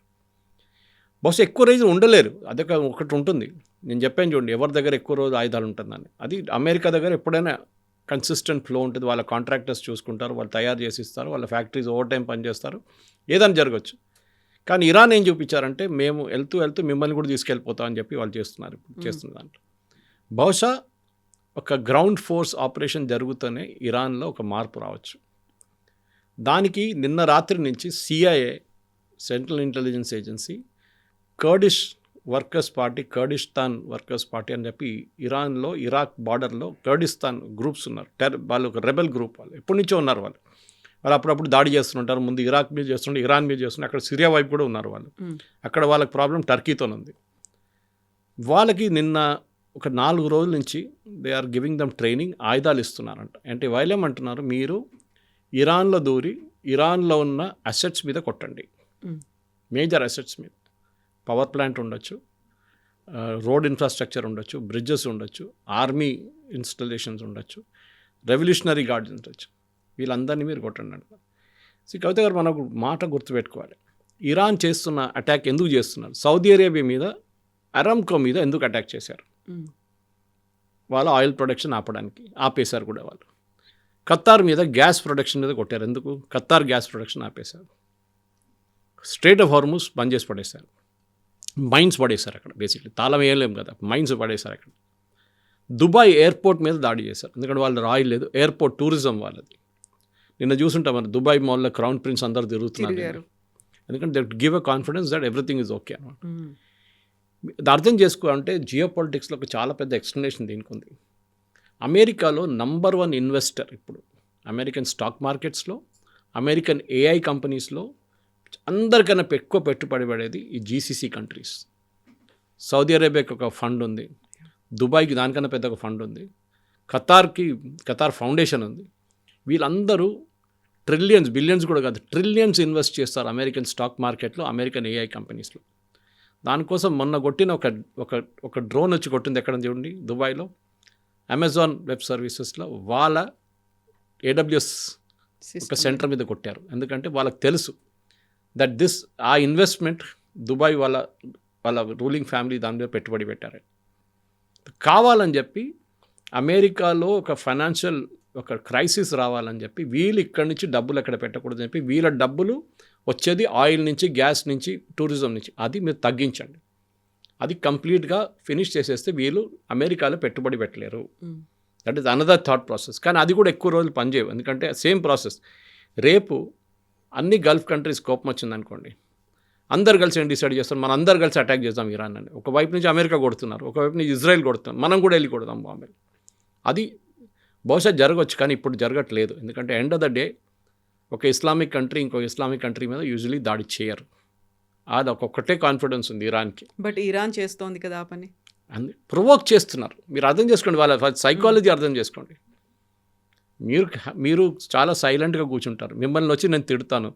బహుశా ఎక్కువ రోజు ఉండలేరు, అదొక ఒకటి ఉంటుంది. నేను చెప్పాను చూడండి, ఎవరి దగ్గర ఎక్కువ రోజు ఆయుధాలు ఉంటుందని. అది అమెరికా దగ్గర ఎప్పుడైనా కన్సిస్టెంట్ ఫ్లో ఉంటుంది. వాళ్ళ కాంట్రాక్టర్స్ చూసుకుంటారు, వాళ్ళు తయారు చేసి ఇస్తారు, వాళ్ళ ఫ్యాక్టరీస్ ఓవర్ టైం పనిచేస్తారు, ఏదైనా జరగచ్చు. కానీ ఇరాన్ ఏం చూపించారంటే, మేము వెళ్తూ మిమ్మల్ని కూడా తీసుకెళ్ళిపోతామని చెప్పి వాళ్ళు చేస్తున్నారు చేస్తున్న దాంట్లో. బహుశా ఒక గ్రౌండ్ ఫోర్స్ ఆపరేషన్ జరుగుతూనే ఇరాన్లో ఒక మార్పు రావచ్చు. దానికి నిన్న రాత్రి నుంచి CIA, central intelligence agency, Kurdish workers party, Kurdistan workers party అని చెప్పి ఇరాన్లో ఇరాక్ బార్డర్లో కర్డిస్తాన్ గ్రూప్స్ ఉన్నారు. వాళ్ళు ఒక రెబెల్ గ్రూప్, వాళ్ళు ఎప్పటి నుంచో ఉన్నారు. వాళ్ళు అప్పుడప్పుడు దాడి చేస్తుంటారు. ముందు ఇరాక్ మీద చేస్తుంటే, ఇరాన్ మీద చేస్తుంటే, అక్కడ సిరియా వైపు కూడా ఉన్నారు వాళ్ళు. అక్కడ వాళ్ళకి ప్రాబ్లం టర్కీతో ఉంది. వాళ్ళకి నిన్న ఒక 4 రోజుల నుంచి they are giving them training, ఆయుధాలు ఇస్తున్నారంట. అంటే వాళ్ళేమంటున్నారు, మీరు ఇరాన్లో దూరి ఇరాన్లో ఉన్న అసెట్స్ మీద కొట్టండి, మేజర్ అసెట్స్ మీద. పవర్ ప్లాంట్ ఉండొచ్చు, రోడ్ ఇన్ఫ్రాస్ట్రక్చర్ ఉండొచ్చు, బ్రిడ్జెస్ ఉండొచ్చు, ఆర్మీ ఇన్స్టలేషన్స్ ఉండొచ్చు, రెవల్యూషనరీ గార్డ్స్ ఉండొచ్చు, వీళ్ళందరినీ మీరు కొట్టండి అంట. కవిత గారు, మనకు మాట గుర్తుపెట్టుకోవాలి, ఇరాన్ చేస్తున్న అటాక్ ఎందుకు చేస్తున్నారు? సౌదీ అరేబియా మీద, అరామ్కో మీద ఎందుకు అటాక్ చేశారు? వాళ్ళ ఆయిల్ ప్రొడక్షన్ ఆపేశారు కూడా వాళ్ళు. ఖతార్ మీద గ్యాస్ ప్రొడక్షన్ మీద కొట్టారు. ఎందుకు? ఖతార్ గ్యాస్ ప్రొడక్షన్ ఆపేశారు. స్ట్రేట్ ఆఫ్ హార్ముజ్ బంద్ చేసి పడేశారు. మైన్స్ పడేశారు అక్కడ. బేసిక్లీ తాళం వేయలేము కదా, మైన్స్ పడేశారు అక్కడ. దుబాయ్ ఎయిర్పోర్ట్ మీద దాడి చేశారు, ఎందుకంటే వాళ్ళు రాయిల్ లేదు, ఎయిర్పోర్ట్ టూరిజం వాళ్ళది. నిన్న చూసుంటాం మన దుబాయ్ మాల్లో క్రౌన్ ప్రిన్స్ అందరూ తిరుగుతున్నారు, ఎందుకంటే they give a confidence that everything is okay అనమాట. అర్థం చేసుకోవాలంటే జియో పాలిటిక్స్లో ఒక చాలా పెద్ద ఎక్స్ప్లెనేషన్ దీనికి ఉంది. అమెరికాలో నంబర్ 1 ఇన్వెస్టర్ ఇప్పుడు అమెరికన్ స్టాక్ మార్కెట్స్లో, అమెరికన్ ఏఐ కంపెనీస్లో అందరికన్నా ఎక్కువ పెట్టుబడి పడేది ఈ జీసీసీ కంట్రీస్. సౌదీ అరేబియాకి ఒక ఫండ్ ఉంది, దుబాయ్కి దానికన్నా పెద్ద ఒక ఫండ్ ఉంది, ఖతార్ ఫౌండేషన్ ఉంది. వీళ్ళందరూ ట్రిలియన్స్, బిలియన్స్ కూడా కాదు, ట్రిలియన్స్ ఇన్వెస్ట్ చేస్తారు అమెరికన్ స్టాక్ మార్కెట్లో, అమెరికన్ ఏఐ కంపెనీస్లో. దానికోసం మొన్న కొట్టిన ఒక డ్రోన్ వచ్చి కొట్టింది ఎక్కడ చూడండి, దుబాయ్లో అమెజాన్ వెబ్ సర్వీసెస్లో వాళ్ళ AWS ఒక సెంటర్ మీద కొట్టారు. ఎందుకంటే వాళ్ళకి తెలుసు దట్ ఆ ఇన్వెస్ట్మెంట్ దుబాయ్ వాళ్ళ రూలింగ్ ఫ్యామిలీ దాని మీద పెట్టుబడి పెట్టారు. కావాలని చెప్పి అమెరికాలో ఒక ఫైనాన్షియల్ ఒక క్రైసిస్ రావాలని చెప్పి వీళ్ళు ఇక్కడి నుంచి డబ్బులు ఎక్కడ పెట్టకూడదని చెప్పి వీళ్ళ డబ్బులు వచ్చేది ఆయిల్ నుంచి, గ్యాస్ నుంచి, టూరిజం నుంచి, అది మీరు తగ్గించండి. అది కంప్లీట్గా ఫినిష్ చేసేస్తే వీళ్ళు అమెరికాలో పెట్టుబడి పెట్టలేరు. That is another thought process. కానీ అది కూడా ఎక్కువ రోజులు పనిచేయవు, ఎందుకంటే సేమ్ ప్రాసెస్. రేపు అన్ని గల్ఫ్ కంట్రీస్ కోపం వచ్చిందనుకోండి, అందరు కలిసి ఏం డిసైడ్ చేస్తారు, మనం అందరు కలిసి అటాక్ చేద్దాం ఇరాన్ అని. ఒకవైపు నుంచి అమెరికా కొడుతున్నారు, ఒకవైపు నుంచి ఇజ్రాయెల్ కొడుతున్నారు, మనం కూడా వెళ్ళి కొడదాం బాంబే. అది బహుశా జరగవచ్చు, కానీ ఇప్పుడు జరగట్లేదు. ఎందుకంటే ఎండ్ ఆఫ్ ద డే ఒక ఇస్లామిక్ కంట్రీ ఇంకో ఇస్లామిక్ కంట్రీ మీద యూజువలీ దాడి చేయరు. అది ఒక్కొక్కటే కాన్ఫిడెన్స్ ఉంది ఇరాన్కి. బట్ ఇరాన్ చేస్తోంది కదా ఆ పని. ప్రొవోక్ చేస్తున్నారు. మీరు అర్థం చేసుకోండి, వాళ్ళ సైకాలజీ అర్థం చేసుకోండి. మీరు చాలా సైలెంట్గా కూర్చుంటారు. మిమ్మల్ని వచ్చి నేను తిడతాను,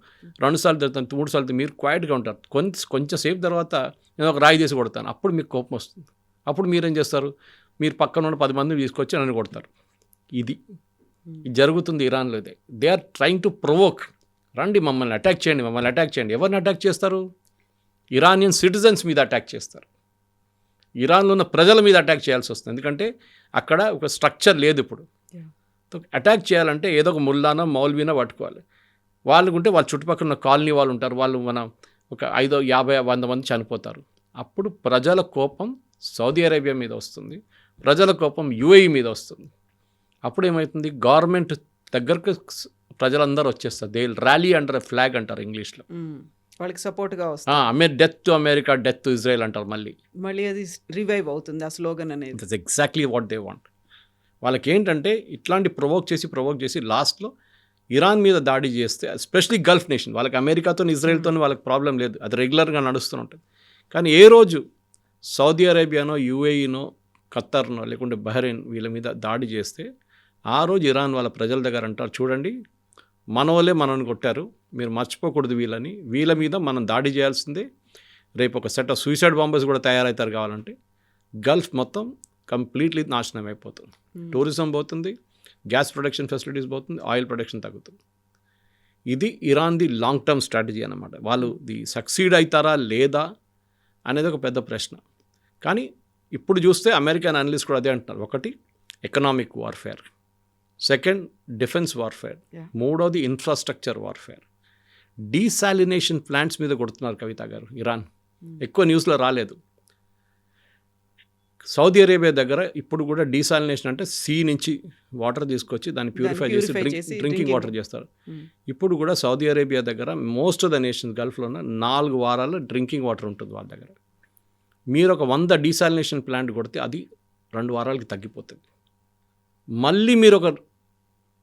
2 సార్లు తిడతాను, 3 సార్లు మీరు క్వైట్గా ఉంటారు. కొంచెంసేపు తర్వాత నేను ఒక రాయి చేసి కొడతాను, అప్పుడు మీకు కోపం వస్తుంది. అప్పుడు మీరేం చేస్తారు, మీరు పక్కన ఉన్న 10 మందిని తీసుకొచ్చి నన్ను కొడతారు. ఇది జరుగుతుంది ఇరాన్లో. They are trying to provoke. రండి మమ్మల్ని అటాక్ చేయండి, మమ్మల్ని అటాక్ చేయండి. ఎవరిని అటాక్ చేస్తారు? ఇరానియన్ సిటిజన్స్ మీద అటాక్ చేస్తారు. ఇరాన్లో ఉన్న ప్రజల మీద అటాక్ చేయాల్సి వస్తుంది, ఎందుకంటే అక్కడ ఒక స్ట్రక్చర్ లేదు. ఇప్పుడు అటాక్ చేయాలంటే ఏదో ఒక ముల్లానో మౌల్వీనో పట్టుకోవాలి. వాళ్ళకుంటే వాళ్ళ చుట్టుపక్కల ఉన్న కాలనీ వాళ్ళు ఉంటారు, వాళ్ళు ఒక 5, 50, 100 మంది చనిపోతారు. అప్పుడు ప్రజల కోపం సౌదీ అరేబియా మీద వస్తుంది, ప్రజల కోపం యుఏఈ మీద వస్తుంది. అప్పుడు ఏమవుతుంది, గవర్నమెంట్ దగ్గరకు ప్రజలందరూ వచ్చేస్తారు. They rally under a flag అంటారు ఇంగ్లీష్లో. వాళ్ళకి సపోర్ట్గా వస్తుంది. Death to America, death to Israel అంటారు. మళ్ళీ అది రివైవ్ అవుతుంది ఆ స్లోగన్ అనేది. It's exactly what they want. వాళ్ళకి ఏంటంటే ఇట్లాంటి ప్రొవోక్ చేసి లాస్ట్లో ఇరాన్ మీద దాడి చేస్తే, ఎస్పెషలీ గల్ఫ్ నేషన్, వాళ్ళకి అమెరికాతో ఇజ్రాయెల్తో వాళ్ళకి ప్రాబ్లం లేదు, అది రెగ్యులర్గా నడుస్తూ ఉంటుంది. కానీ ఏ రోజు సౌదీ అరేబియానో, యుఏఈనో, ఖత్తర్నో, లేకుంటే బహ్రెయిన్ వీళ్ళ మీద దాడి చేస్తే ఆ రోజు ఇరాన్ వాళ్ళ ప్రజల దగ్గర అంటారు, చూడండి మన వాళ్ళే మనల్ని కొట్టారు, మీరు మర్చిపోకూడదు వీళ్ళని, వీళ్ళ మీద మనం దాడి చేయాల్సిందే. రేపు ఒక సెట్ ఆఫ్ సూసైడ్ బాంబర్స్ కూడా తయారవుతారు. కావాలంటే గల్ఫ్ మొత్తం కంప్లీట్లీ నాశనం అయిపోతుంది. టూరిజం పోతుంది, గ్యాస్ ప్రొడక్షన్ ఫెసిలిటీస్ పోతుంది, ఆయిల్ ప్రొడక్షన్ తగ్గుతుంది. ఇది ఇరాన్ది లాంగ్ టర్మ్ స్ట్రాటజీ అన్నమాట. వాళ్ళు సక్సీడ్ అవుతారా లేదా అనేది ఒక పెద్ద ప్రశ్న. కానీ ఇప్పుడు చూస్తే అమెరికన్ అనలిస్ట్ కూడా అదే అంటున్నారు. ఒకటి economic warfare, second defence warfare, మూడోది ఇన్ఫ్రాస్ట్రక్చర్ వార్ఫేర్. డీసాలినేషన్ ప్లాంట్స్ మీద కొడుతున్నారు కవిత గారు ఇరాన్. ఎక్కువ న్యూస్లో రాలేదు. సౌదీ అరేబియా దగ్గర ఇప్పుడు కూడా డీసాలినేషన్ అంటే సీ నుంచి వాటర్ తీసుకొచ్చి దాన్ని ప్యూరిఫై చేసి డ్రింకింగ్ వాటర్ చేస్తారు. ఇప్పుడు కూడా సౌదీ అరేబియా దగ్గర మోస్ట్ ఆఫ్ ద నేషన్స్ గల్ఫ్లో ఉన్న 4 వారాలు డ్రింకింగ్ వాటర్ ఉంటుంది వాళ్ళ దగ్గర. మీరు ఒక 100 డీసాలినేషన్ ప్లాంట్ కొడితే అది 2 వారాలకి తగ్గిపోతుంది. మళ్ళీ మీరు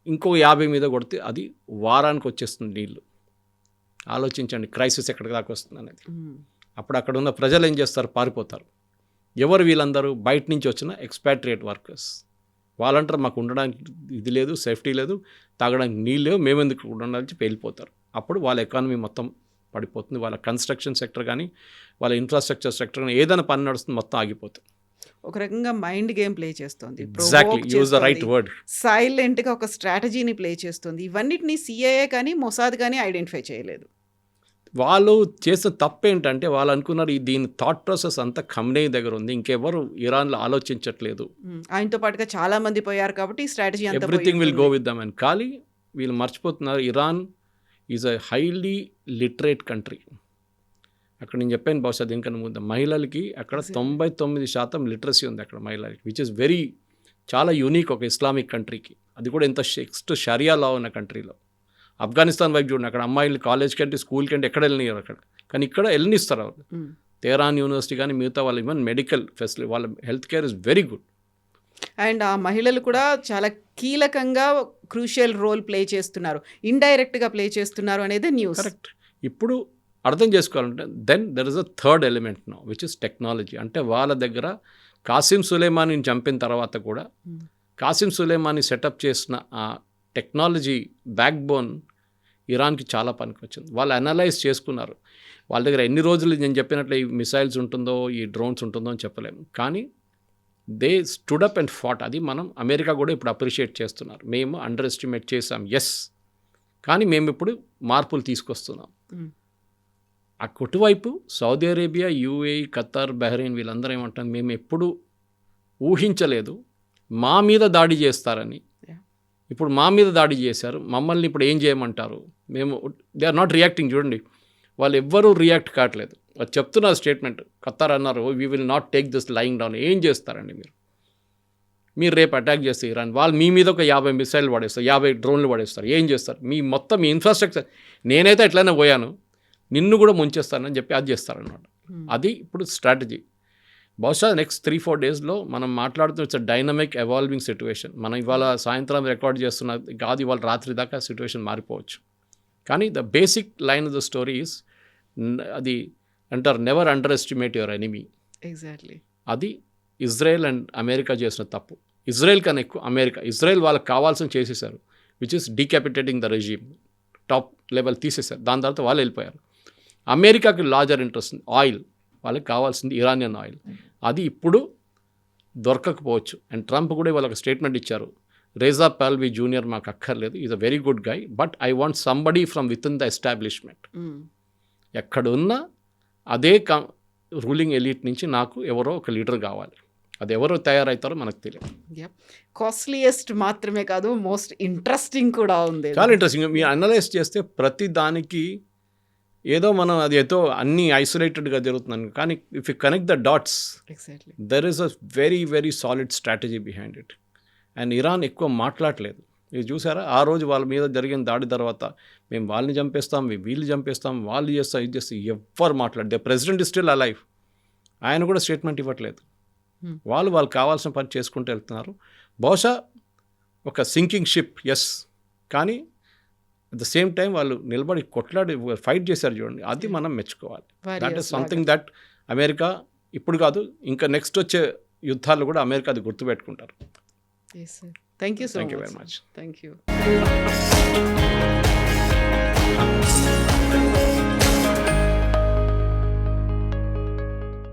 ఇంకో 50 మీద కొడితే అది వారానికి వచ్చేస్తుంది నీళ్ళు. ఆలోచించండి క్రైసిస్ ఎక్కడికి దాకా వస్తుంది అనేది. అప్పుడు అక్కడ ఉన్న ప్రజలు ఏం చేస్తారు, పారిపోతారు. ఎవరు వీళ్ళందరూ? బయట నుంచి వచ్చిన ఎక్స్పాట్రియేట్ వర్కర్స్. వాళ్ళంటారు మాకు ఉండడానికి ఇది లేదు, సేఫ్టీ లేదు, తాగడానికి నీళ్ళు లేవు, మేమెందుకు ఉండాలని చెప్పి వెళ్ళిపోతారు. అప్పుడు వాళ్ళ ఎకానమీ మొత్తం పడిపోతుంది. వాళ్ళ కన్స్ట్రక్షన్ సెక్టర్ కానీ, వాళ్ళ ఇన్ఫ్రాస్ట్రక్చర్ సెక్టర్ కానీ, ఏదైనా పని నడుస్తుంది మొత్తం ఆగిపోతుంది. ఒక రకంగా మైండ్ గేమ్ ప్లే చేస్తుంది. Exactly, use the right word. సైలెంట్గా ఒక స్ట్రాటజీని ప్లే చేస్తుంది. ఇవన్నిటిని సిఐఏ కానీ మొసాద్ కానీ ఐడెంటిఫై చేయలేదు. వాళ్ళు చేసిన తప్పు ఏంటంటే వాళ్ళు అనుకున్నారు దీని థాట్ ప్రాసెస్ అంతా ఖమ్నేయి దగ్గర ఉంది, ఇంకెవరు ఇరాన్లో ఆలోచించట్లేదు. ఆయనతో పాటుగా చాలా మంది పోయారు కాబట్టి స్ట్రాటజీ అంతా everything will go with them అని. కానీ వీళ్ళు మర్చిపోతున్నారు, Iran is a highly literate country. అక్కడ నేను చెప్పాను బహుశా దీనికన్నా ముందు, మహిళలకి అక్కడ 99% లిటరసీ ఉంది అక్కడ మహిళలకి, విచ్ ఇస్ వెరీ చాలా యూనిక్ ఒక ఇస్లామిక్ కంట్రీకి. అది కూడా ఎంత స్ట్రిక్ట్ షరియా లా ఉన్న కంట్రీలో. ఆఫ్ఘనిస్తాన్ వైపు చూడండి, అక్కడ అమ్మాయిలు కాలేజ్కి అంటే స్కూల్కి అంటే ఎక్కడ వెళ్ళనియరు అక్కడ, కానీ ఇక్కడ వెళ్ళనిస్తారు వాళ్ళు. తెహరాన్ యూనివర్సిటీ కానీ మిగతా వాళ్ళు ఈవెన్ మెడికల్ ఫెసిలిటీ, వాళ్ళ health care is very good. And ఆ మహిళలు కూడా చాలా కీలకంగా క్రూషియల్ రోల్ ప్లే చేస్తున్నారు, ఇండైరెక్ట్గా ప్లే చేస్తున్నారు అనేది న్యూస్. కరెక్ట్. ఇప్పుడు అర్థం చేసుకోవాలంటే then there is a third element now which is technology. అంటే వాళ్ళ దగ్గర కాసిం సులేమానీని చంపిన తర్వాత కూడా కాసిం సులేమానీ సెటప్ చేసిన ఆ టెక్నాలజీ బ్యాక్ బోన్ ఇరాన్కి చాలా పనికి వచ్చింది. వాళ్ళు అనలైజ్ చేసుకున్నారు. వాళ్ళ దగ్గర ఎన్ని రోజులు నేను చెప్పినట్లు ఈ మిసైల్స్ ఉంటుందో, ఈ డ్రోన్స్ ఉంటుందో అని చెప్పలేము, కానీ they stood up and fought. అది మనం అమెరికా కూడా ఇప్పుడు అప్రిషియేట్ చేస్తున్నారు. మేము అండర్ ఎస్టిమేట్ చేసాం, ఎస్, కానీ మేము ఇప్పుడు మార్పులు తీసుకొస్తున్నాం. ఆ కొట్టువైపు Saudi Arabia, UAE, Qatar, Bahrain వీళ్ళందరూ ఏమంటారు, మేము ఎప్పుడు ఊహించలేదు మా మీద దాడి చేస్తారని. ఇప్పుడు మా మీద దాడి చేశారు, మమ్మల్ని ఇప్పుడు ఏం చేయమంటారు, మేము దే ఆర్ నాట్ రియాక్టింగ్. చూడండి, వాళ్ళు ఎవ్వరూ రియాక్ట్ కావట్లేదు. వాళ్ళు చెప్తున్నారు స్టేట్మెంట్, ఖతార్ అన్నారు we will not take this lying down. ఏం చేస్తారండి మీరు రేపు అటాక్ చేస్తే ఇరాన్, వాళ్ళు మీ మీద ఒక 50 మిసైల్ పడేస్తారు, 50 డ్రోన్లు పడేస్తారు, ఏం చేస్తారు? మీ మొత్తం మీ ఇన్ఫ్రాస్ట్రక్చర్, నేనైతే ఎట్లయినా పోయాను, నిన్ను కూడా ముంచేస్తానని చెప్పి అది చేస్తారన్నమాట. అది ఇప్పుడు స్ట్రాటజీ. బహుశా నెక్స్ట్ 3-4 డేస్లో మనం మాట్లాడుతున్న ఇట్స్ డైనమిక్ ఎవాల్వింగ్ సిచ్యువేషన్. మనం ఇవాళ సాయంత్రం రికార్డ్ చేస్తున్న కాదు, ఇవాళ రాత్రి దాకా సిచ్యువేషన్ మారిపోవచ్చు. కానీ the basic line of the story is, అది అంటారు never under estimate your enemy. Exactly. అది ఇజ్రాయెల్ అండ్ అమెరికా చేసిన తప్పు. ఇజ్రాయెల్ కన్నా ఎక్కువ అమెరికా. ఇజ్రాయెల్ వాళ్ళకి కావాల్సిన చేసేసారు, which is decapitating the regime, top level తీసేశారు. దాని తర్వాత వాళ్ళు వెళ్ళిపోయారు. అమెరికాకి లార్జర్ ఇంట్రెస్ట్ ఆయిల్, వాళ్ళకి కావాల్సింది ఇరానియన్ ఆయిల్. అది ఇప్పుడు దొరకకపోవచ్చు. అండ్ ట్రంప్ కూడా వాళ్ళకి స్టేట్మెంట్ ఇచ్చారు, రేజా పాల్వి జూనియర్ మాకు అక్కర్లేదు, is a very good guy, but I want somebody from with in the establishment. ఎక్కడున్నా అదే రూలింగ్ ఎలీట్ నుంచి నాకు ఎవరో ఒక లీడర్ కావాలి. అది ఎవరో తయారవుతారో మనకు తెలియదు. కాస్ట్లీయెస్ట్ మాత్రమే కాదు, మోస్ట్ ఇంట్రెస్టింగ్ కూడా ఉంది. చాలా ఇంట్రెస్టింగ్. మీరు అనలైజ్ చేస్తే ప్రతి దానికి ఏదో మనం అది ఏదో అన్నీ ఐసోలేటెడ్గా జరుగుతున్నాను, కానీ if you connect the dots, exactly, there is a very very solid strategy behind it. And Iran ఎక్కువ మాట్లాడలేదు. మీరు చూసారా, ఆ రోజు వాళ్ళ మీద జరిగిన దాడి తర్వాత మేము వాళ్ళని చంపేస్తాం, మేము వీళ్ళు చంపేస్తాం, వాళ్ళు చేస్తాం, ఇది చేస్తాం, ఎవ్వరు మాట్లాడు. The president is still alive. ఆయన కూడా స్టేట్మెంట్ ఇవ్వట్లేదు. వాళ్ళకి కావాల్సిన పని చేసుకుంటూ వెళ్తున్నారు. బహుశా ఒక సింకింగ్ షిప్, ఎస్, కానీ అట్ ద సేమ్ టైం వాళ్ళు నిలబడి కొట్లాడి ఫైట్ చేశారు చూడండి, అది మనం మెచ్చుకోవాలి. That is something that America ఇప్పుడు కాదు, ఇంకా నెక్స్ట్ వచ్చే యుద్ధాలు కూడా అమెరికా అది గుర్తుపెట్టుకుంటారు. Thank you so much. Very much. Thank you.